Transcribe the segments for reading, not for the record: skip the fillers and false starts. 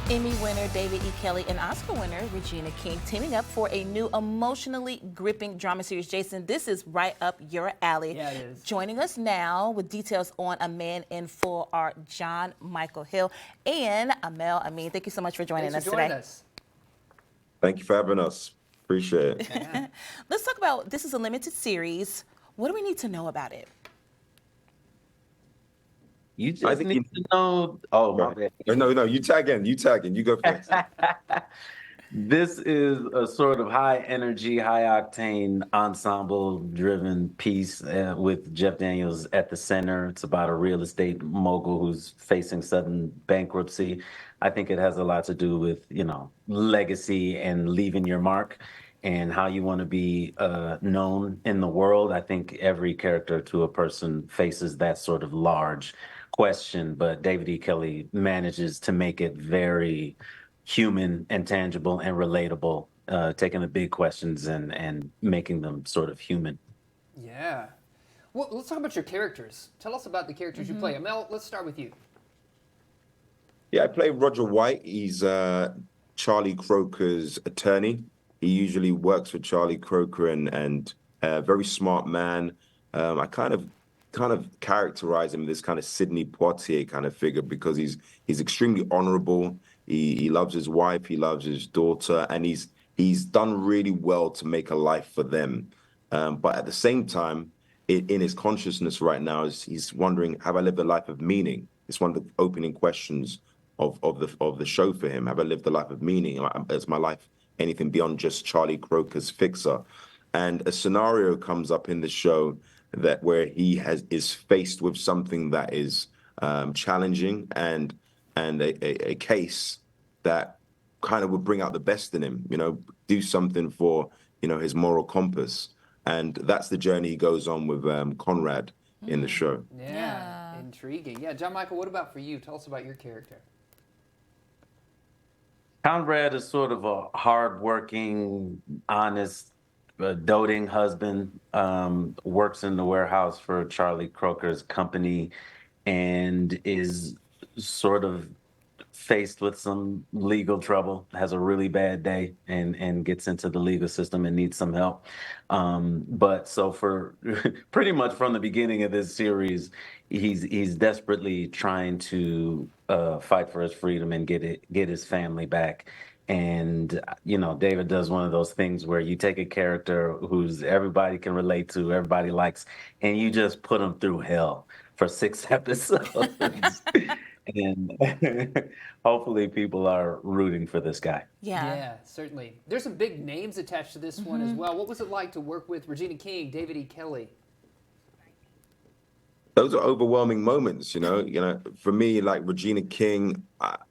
Emmy winner David E. Kelly and Oscar winner Regina King teaming up for a new emotionally gripping drama series. Jason, this is right up your alley. Yeah, it is. Joining us now with details on A Man in Full are John Michael Hill and Amel Amin. Thank you so much for joining Thanks us for joining today. us. Thank you for having us. Appreciate it. Yeah. Let's talk about this is a limited series. What do we need to know about it? You I just think need to know. Oh, my bad. No, you tag in. You go first. This is a sort of high energy, high octane ensemble driven piece with Jeff Daniels at the center. It's about a real estate mogul who's facing sudden bankruptcy. I think it has a lot to do with, legacy and leaving your mark and how you want to be known in the world. I think every character to a person faces that sort of large question, but David E. Kelly manages to make it very human and tangible and relatable, taking the big questions and making them sort of human. Yeah. Well, let's talk about your characters. Tell us about the characters you play. Amel, let's start with you. Yeah, I play Roger White. He's Charlie Croker's attorney. He usually works for Charlie Croker and a very smart man. I kind of characterize him as this kind of Sidney Poitier kind of figure because he's extremely honorable. He loves his wife, he loves his daughter, and he's done really well to make a life for them. But at the same time, in his consciousness right now, he's wondering, have I lived a life of meaning? It's one of the opening questions of the show for him. Have I lived a life of meaning? Is my life anything beyond just Charlie Croker's fixer? And a scenario comes up in the show that where he is faced with something that is challenging and a case that kind of would bring out the best in him, do something for, his moral compass. And that's the journey he goes on with Conrad in the show. Yeah. Intriguing. Yeah, John Michael, what about for you? Tell us about your character. Conrad is sort of a hardworking, honest, doting husband, works in the warehouse for Charlie Croker's company and is sort of faced with some legal trouble, has a really bad day and gets into the legal system and needs some help. But so for pretty much from the beginning of this series, he's desperately trying to fight for his freedom and get his family back. And David does one of those things where you take a character who's everybody can relate to, everybody likes, and you just put them through hell for 6 episodes. And hopefully people are rooting for this guy. Yeah, certainly. There's some big names attached to this one as well. What was it like to work with Regina King, David E. Kelly? Those are overwhelming moments, For me, like Regina King,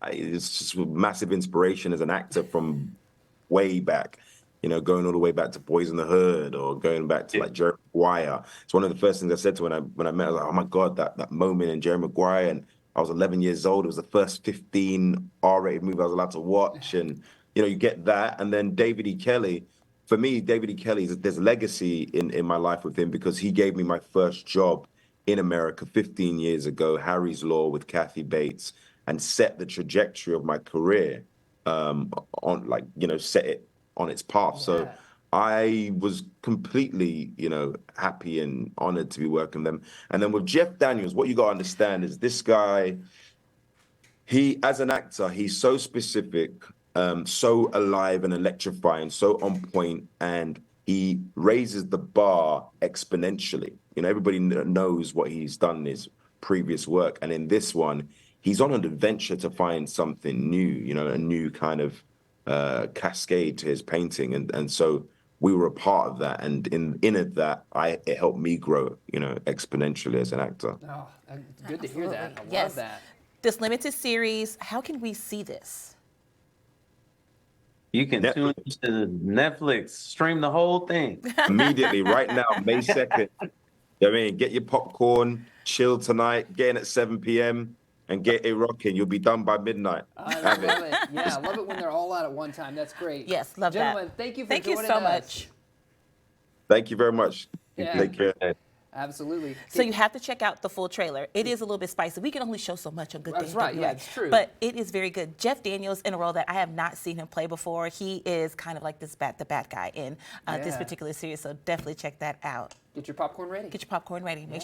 it's just a massive inspiration as an actor from way back. Going all the way back to Boys in the Hood or going back to like Jerry Maguire. It's one of the first things I said to when I met. I was like, oh my God, that moment in Jerry Maguire, and I was 11 years old. It was the first 15 R-rated movie I was allowed to watch, and you get that. And then David E. Kelly. For me, David E. Kelly, there's legacy in my life with him because he gave me my first job in America 15 years ago, Harry's Law with Kathy Bates, and set the trajectory of my career set it on its path. So I was completely, happy and honored to be working with them. And then with Jeff Daniels, what you got to understand is this guy, he, as an actor, he's so specific, so alive and electrifying, so on point, and he raises the bar exponentially. Everybody knows what he's done in his previous work. And in this one, he's on an adventure to find something new, a new kind of cascade to his painting. And so we were a part of that. And in that, it helped me grow, exponentially as an actor. Oh, good to hear that. I Yes. love that. This limited series, how can we see this? You can tune into Netflix, stream the whole thing. Immediately, right now, May 2nd. Get your popcorn, chill tonight, get in at 7 p.m. and get it rocking. You'll be done by midnight. I love it. Yeah, I love it when they're all out at one time. That's great. Yes, love Gentlemen, that. thank you for Thank you joining so us. much. Thank you very much. Yeah. Take care. Absolutely. So you have to check out the full trailer. It is a little bit spicy. We can only show so much on Good That's Day right. WA, Yeah, it's true. But it is very good. Jeff Daniels in a role that I have not seen him play before. He is kind of like the bad guy in this Yeah. particular series. So definitely check that out. Get your popcorn ready. Get your popcorn ready. Make